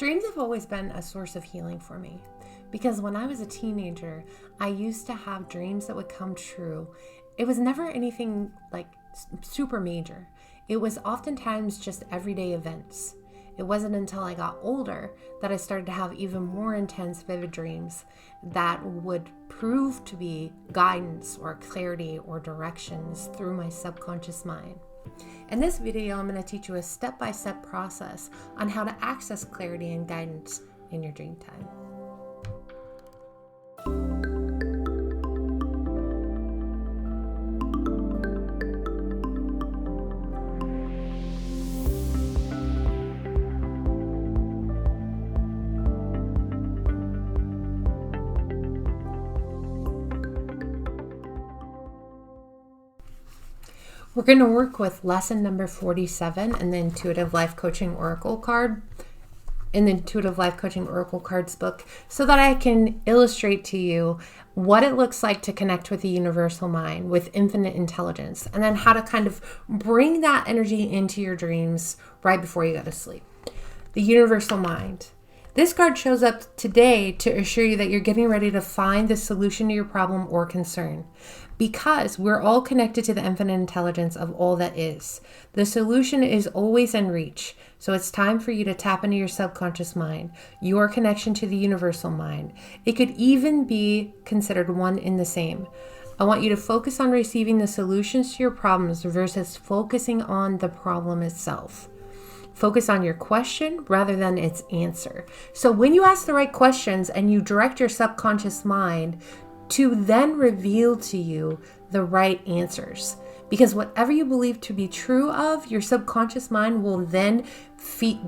Dreams have always been a source of healing for me because when I was a teenager, I used to have dreams that would come true. It was never anything like super major. It was oftentimes just everyday events. It wasn't until I got older that I started to have even more intense, vivid dreams that would prove to be guidance or clarity or directions through my subconscious mind. In this video, I'm going to teach you a step-by-step process on how to access clarity and guidance in your dream time. We're going to work with lesson number 47 in the Intuitive Life Coaching Oracle card, in the Intuitive Life Coaching Oracle cards book, so that I can illustrate to you what it looks like to connect with the universal mind, with infinite intelligence, and then how to kind of bring that energy into your dreams right before you go to sleep. The universal mind. This card shows up today to assure you that you're getting ready to find the solution to your problem or concern. Because we're all connected to the infinite intelligence of all that is. The solution is always in reach. So it's time for you to tap into your subconscious mind, your connection to the universal mind. It could even be considered one in the same. I want you to focus on receiving the solutions to your problems versus focusing on the problem itself. Focus on your question rather than its answer. So when you ask the right questions and you direct your subconscious mind to then reveal to you the right answers. Because whatever you believe to be true of, your subconscious mind will then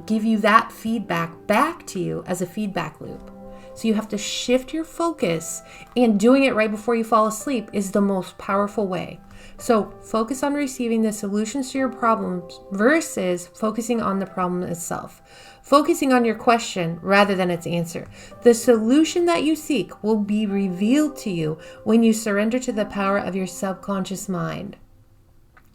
give you that feedback back to you as a feedback loop. So you have to shift your focus, and doing it right before you fall asleep is the most powerful way. So focus on receiving the solutions to your problems versus focusing on the problem itself. Focusing on your question rather than its answer. The solution that you seek will be revealed to you when you surrender to the power of your subconscious mind.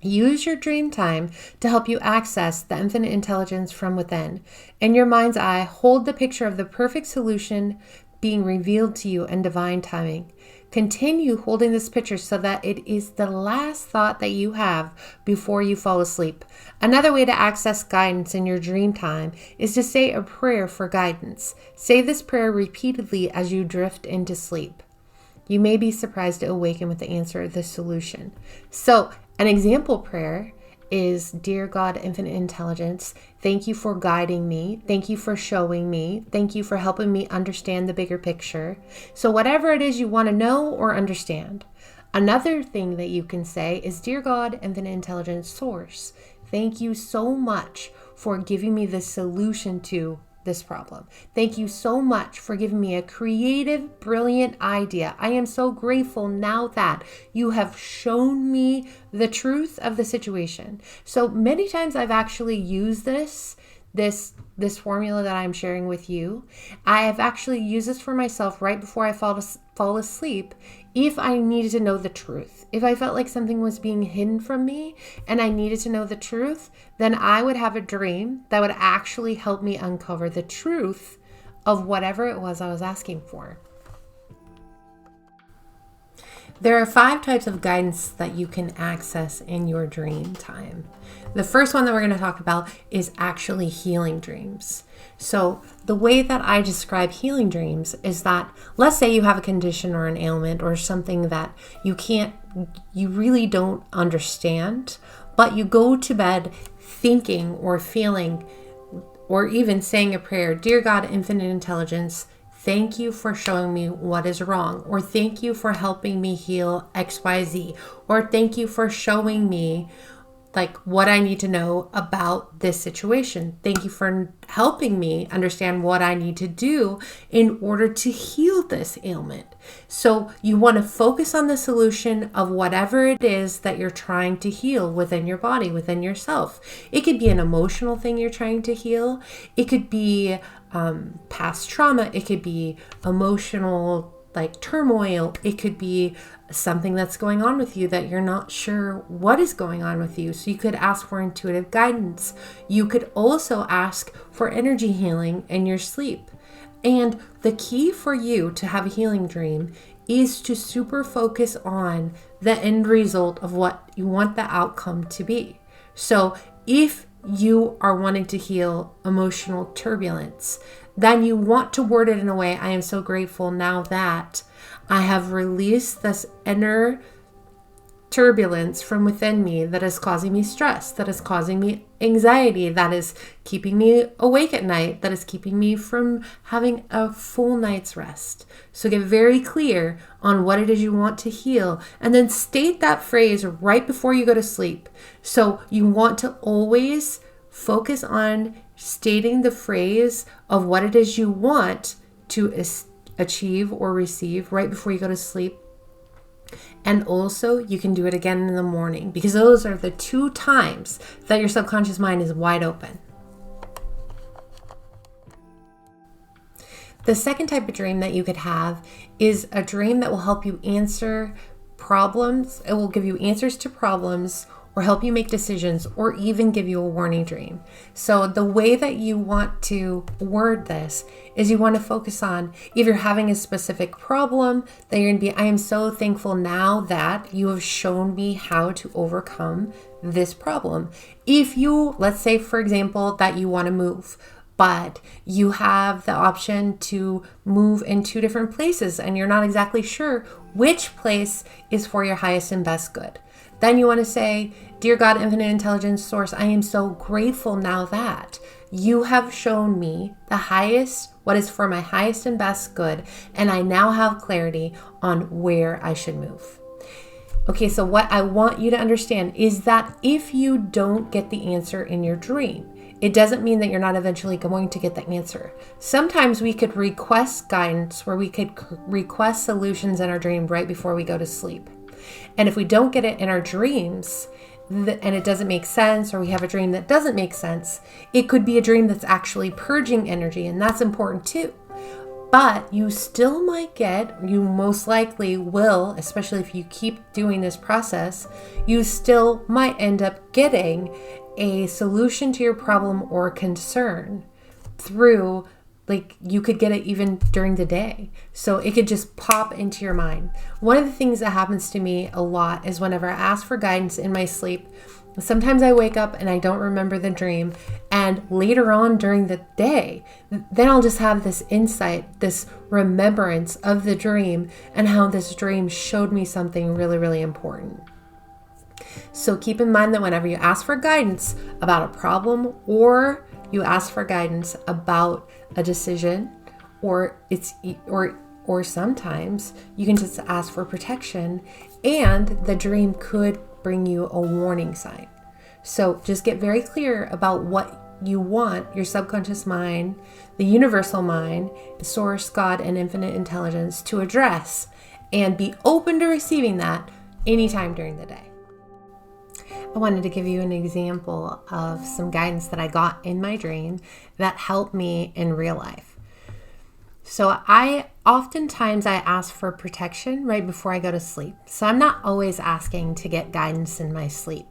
Use your dream time to help you access the infinite intelligence from within. In your mind's eye, hold the picture of the perfect solution being revealed to you in divine timing. Continue holding this picture so that it is the last thought that you have before you fall asleep. Another way to access guidance in your dream time is to say a prayer for guidance. Say this prayer repeatedly as you drift into sleep. You may be surprised to awaken with the answer or the solution. So, an example prayer is, Dear God, Infinite Intelligence, thank you for guiding me. Thank you for showing me. Thank you for helping me understand the bigger picture. So whatever it is you want to know or understand. Another thing that you can say is, Dear God, Infinite Intelligence Source, thank you so much for giving me the solution to this problem. Thank you so much for giving me a creative, brilliant idea. I am so grateful now that you have shown me the truth of the situation. So many times I've actually used this formula that I'm sharing with you. I have actually used this for myself right before I fall asleep if I needed to know the truth. If I felt like something was being hidden from me and I needed to know the truth, then I would have a dream that would actually help me uncover the truth of whatever it was I was asking for. There are 5 types of guidance that you can access in your dream time. The first one that we're going to talk about is actually healing dreams. So the way that I describe healing dreams is that, let's say you have a condition or an ailment or something that you really don't understand, but you go to bed thinking or feeling or even saying a prayer, Dear God, Infinite Intelligence, thank you for showing me what is wrong, or thank you for helping me heal XYZ, or thank you for showing me what I need to know about this situation. Thank you for helping me understand what I need to do in order to heal this ailment. So you want to focus on the solution of whatever it is that you're trying to heal within your body, within yourself. It could be an emotional thing you're trying to heal. It could be past trauma. It could be emotional like turmoil. It could be something that's going on with you that you're not sure what is going on with you. So you could ask for intuitive guidance. You could also ask for energy healing in your sleep. And the key for you to have a healing dream is to super focus on the end result of what you want the outcome to be. So if you are wanting to heal emotional turbulence, then you want to word it in a way, I am so grateful now that I have released this inner turbulence from within me that is causing me stress, that is causing me anxiety, that is keeping me awake at night, that is keeping me from having a full night's rest. So get very clear on what it is you want to heal, and then state that phrase right before you go to sleep. So you want to always focus on stating the phrase of what it is you want to achieve or receive right before you go to sleep. And also you can do it again in the morning, because those are the 2 times that your subconscious mind is wide open. The second type of dream that you could have is a dream that will help you answer problems. It will give you answers to problems, or help you make decisions, or even give you a warning dream. So the way that you want to word this is you want to focus on, if you're having a specific problem, that you're going to be, I am so thankful now that you have shown me how to overcome this problem. If you, let's say for example, that you want to move, but you have the option to move in 2 different places and you're not exactly sure which place is for your highest and best good. Then you want to say, Dear God, Infinite Intelligence Source, I am so grateful now that you have shown me the highest, what is for my highest and best good, and I now have clarity on where I should move. Okay, so what I want you to understand is that if you don't get the answer in your dream, it doesn't mean that you're not eventually going to get the answer. Sometimes we could request guidance, where we could request solutions in our dream right before we go to sleep. And if we don't get it in our dreams, and it doesn't make sense, or we have a dream that doesn't make sense, it could be a dream that's actually purging energy, and that's important too. But you still might get, you most likely will, especially if you keep doing this process, you still might end up getting a solution to your problem or concern through, like, you could get it even during the day. So it could just pop into your mind. One of the things that happens to me a lot is whenever I ask for guidance in my sleep, sometimes I wake up and I don't remember the dream. And later on during the day, then I'll just have this insight, this remembrance of the dream and how this dream showed me something really, really important. So keep in mind that whenever you ask for guidance about a problem, or you ask for guidance about a decision, or sometimes you can just ask for protection, and the dream could bring you a warning sign. So just get very clear about what you want your subconscious mind, the universal mind, source, God, and infinite intelligence to address, and be open to receiving that anytime during the day. I wanted to give you an example of some guidance that I got in my dream that helped me in real life. So oftentimes I ask for protection right before I go to sleep. So I'm not always asking to get guidance in my sleep.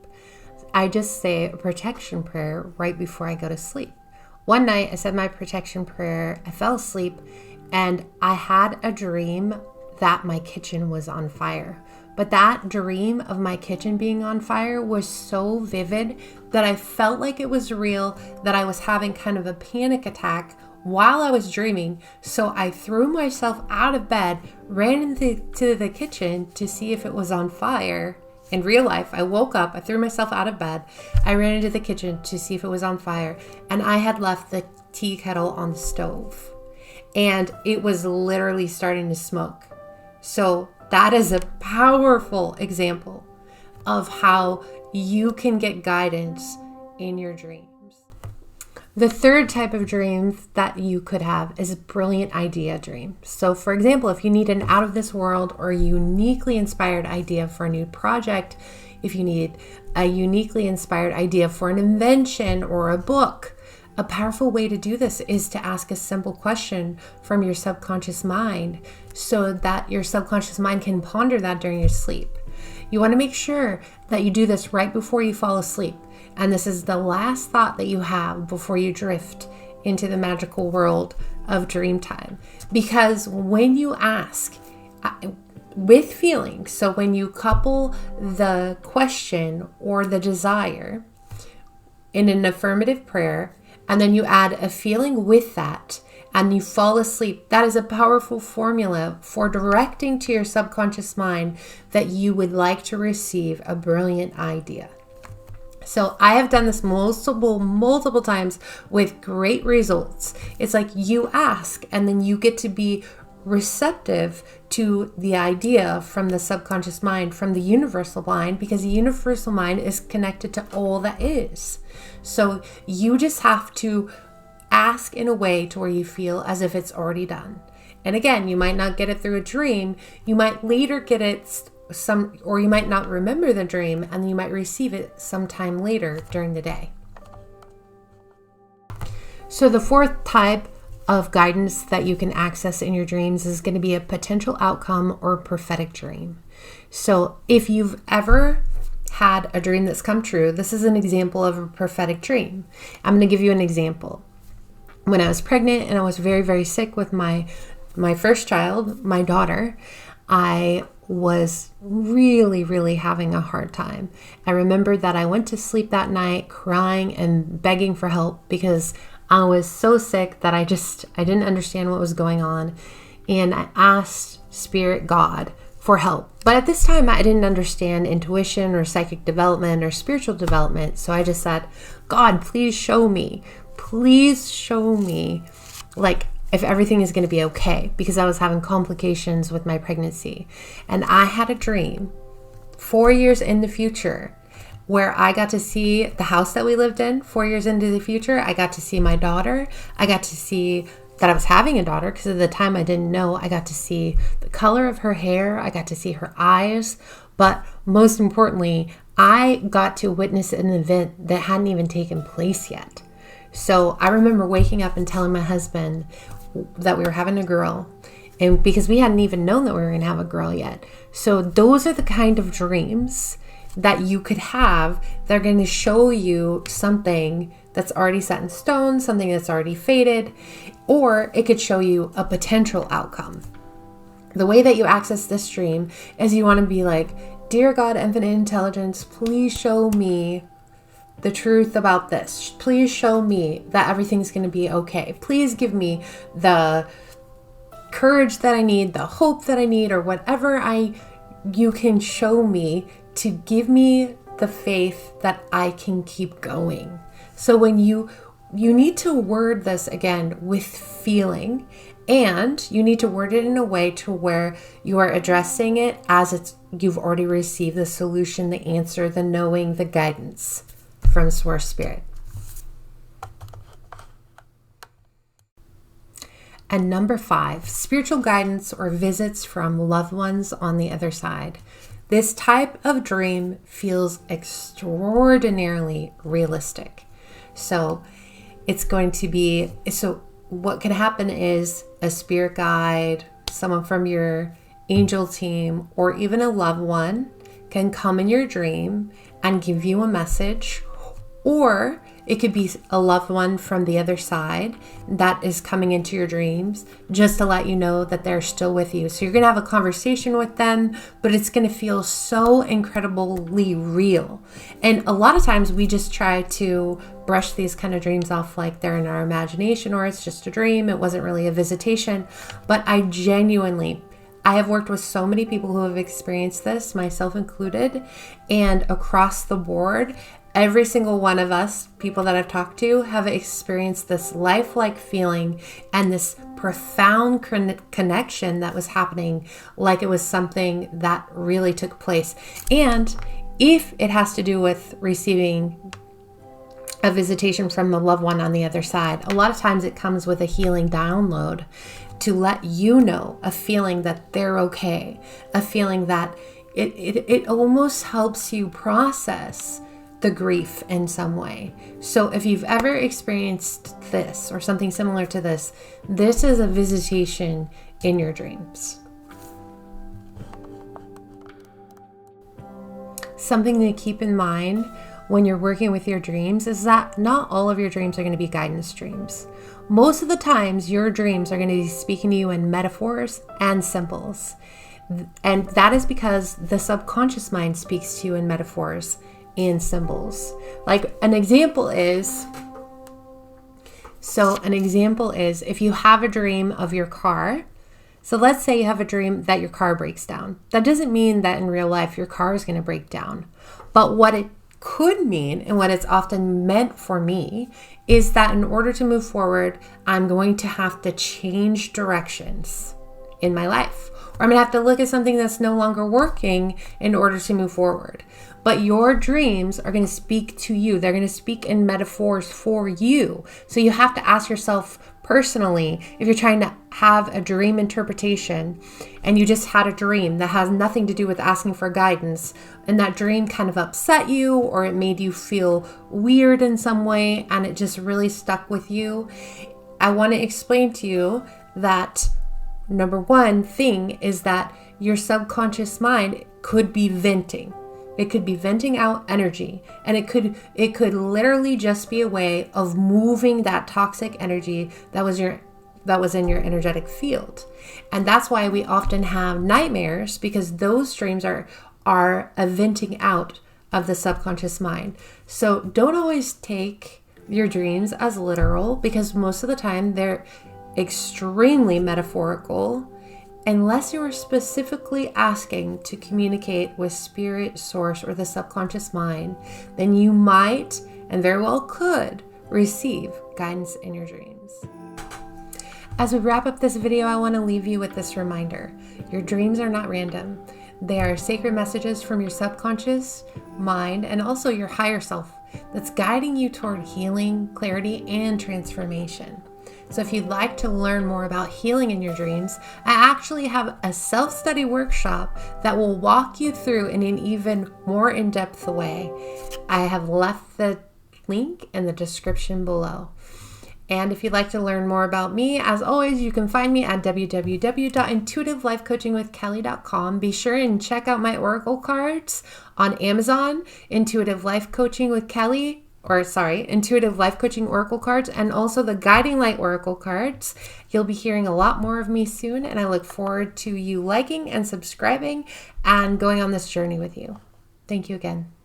I just say a protection prayer right before I go to sleep. One night I said my protection prayer, I fell asleep, and I had a dream that my kitchen was on fire. But that dream of my kitchen being on fire was so vivid that I felt like it was real, that I was having kind of a panic attack while I was dreaming. So I threw myself out of bed, ran into the kitchen to see if it was on fire. In real life, I woke up, I threw myself out of bed, I ran into the kitchen to see if it was on fire, and I had left the tea kettle on the stove. And it was literally starting to smoke. So that is a powerful example of how you can get guidance in your dreams. The third type of dream that you could have is a brilliant idea dream. So for example, if you need an out of this world or uniquely inspired idea for a new project, if you need a uniquely inspired idea for an invention or a book, a powerful way to do this is to ask a simple question from your subconscious mind so that your subconscious mind can ponder that during your sleep. You want to make sure that you do this right before you fall asleep. And this is the last thought that you have before you drift into the magical world of dream time. Because when you ask with feeling, so when you couple the question or the desire in an affirmative prayer, and then you add a feeling with that, and you fall asleep, that is a powerful formula for directing to your subconscious mind that you would like to receive a brilliant idea. So I have done this multiple times with great results. It's like you ask, and then you get to be receptive to the idea from the subconscious mind, from the universal mind, because the universal mind is connected to all that is. So you just have to ask in a way to where you feel as if it's already done. And again, you might not get it through a dream. You might later get it or you might not remember the dream, and you might receive it sometime later during the day. So the fourth type of guidance that you can access in your dreams is going to be a potential outcome or prophetic dream. So if you've ever had a dream that's come true, this is an example of a prophetic dream. I'm going to give you an example. When I was pregnant and I was very, very sick with my first child, my daughter, I was really, really having a hard time. I remember that I went to sleep that night crying and begging for help because I was so sick that I didn't understand what was going on. And I asked Spirit God for help. But at this time, I didn't understand intuition or psychic development or spiritual development. So I just said, God, please show me. Please show me, like, if everything is going to be okay, because I was having complications with my pregnancy. And I had a dream 4 years in the future where I got to see the house that we lived in 4 years into the future. I got to see my daughter. I got to see that I was having a daughter, because at the time I didn't know. I got to see the color of her hair. I got to see her eyes. But most importantly, I got to witness an event that hadn't even taken place yet. So I remember waking up and telling my husband that we were having a girl, and because we hadn't even known that we were going to have a girl yet. So those are the kind of dreams that you could have that are going to show you something that's already set in stone, something that's already fated, or it could show you a potential outcome. The way that you access this dream is you want to be like, Dear God, infinite intelligence, please show me the truth about this. Please show me that everything's going to be okay. Please give me the courage that I need, the hope that I need, or whatever you can show me to give me the faith that I can keep going. So when you need to word this again with feeling, and you need to word it in a way to where you are addressing it as you've already received the solution, the answer, the knowing, the guidance from Source Spirit. And number 5, spiritual guidance or visits from loved ones on the other side. This type of dream feels extraordinarily realistic. So what could happen is a spirit guide, someone from your angel team, or even a loved one can come in your dream and give you a message. Or it could be a loved one from the other side that is coming into your dreams just to let you know that they're still with you. So you're going to have a conversation with them, but it's going to feel so incredibly real. And a lot of times we just try to brush these kind of dreams off like they're in our imagination, or it's just a dream. It wasn't really a visitation. But I have worked with so many people who have experienced this, myself included, and across the board, every single one of us, people that I've talked to, have experienced this lifelike feeling and this profound connection that was happening, like it was something that really took place. And if it has to do with receiving a visitation from the loved one on the other side, a lot of times it comes with a healing download to let you know, a feeling that they're okay, a feeling that it almost helps you process the grief in some way. So if you've ever experienced this or something similar to this, this is a visitation in your dreams. Something to keep in mind when you're working with your dreams is that not all of your dreams are going to be guidance dreams. Most of the times, your dreams are going to be speaking to you in metaphors and symbols. And that is because the subconscious mind speaks to you in metaphors and symbols. Like an example is if you have a dream of your car. So let's say you have a dream that your car breaks down. That doesn't mean that in real life your car is going to break down. But what it could mean, and what it's often meant for me, is that in order to move forward, I'm going to have to change directions in my life. Or I'm going to have to look at something that's no longer working in order to move forward. But your dreams are going to speak to you. They're going to speak in metaphors for you. So you have to ask yourself personally, if you're trying to have a dream interpretation and you just had a dream that has nothing to do with asking for guidance, and that dream kind of upset you or it made you feel weird in some way and it just really stuck with you, I want to explain to you that number one thing is that your subconscious mind could be venting. It could be venting out energy, and it could literally just be a way of moving that toxic energy that was in your energetic field. And that's why we often have nightmares, because those dreams are a venting out of the subconscious mind. So don't always take your dreams as literal, because most of the time they're extremely metaphorical. Unless you are specifically asking to communicate with spirit, source, or the subconscious mind, then you might, and very well could, receive guidance in your dreams. As we wrap up this video, I want to leave you with this reminder. Your dreams are not random. They are sacred messages from your subconscious mind and also your higher self that's guiding you toward healing, clarity, and transformation. So if you'd like to learn more about healing in your dreams, I actually have a self-study workshop that will walk you through in an even more in-depth way. I have left the link in the description below. And if you'd like to learn more about me, as always, you can find me at www.intuitivelifecoachingwithkelly.com. Be sure and check out my oracle cards on Amazon, Intuitive Life Coaching with Kelly. Intuitive Life Coaching Oracle cards, and also the Guiding Light Oracle cards. You'll be hearing a lot more of me soon, and I look forward to you liking and subscribing and going on this journey with you. Thank you again.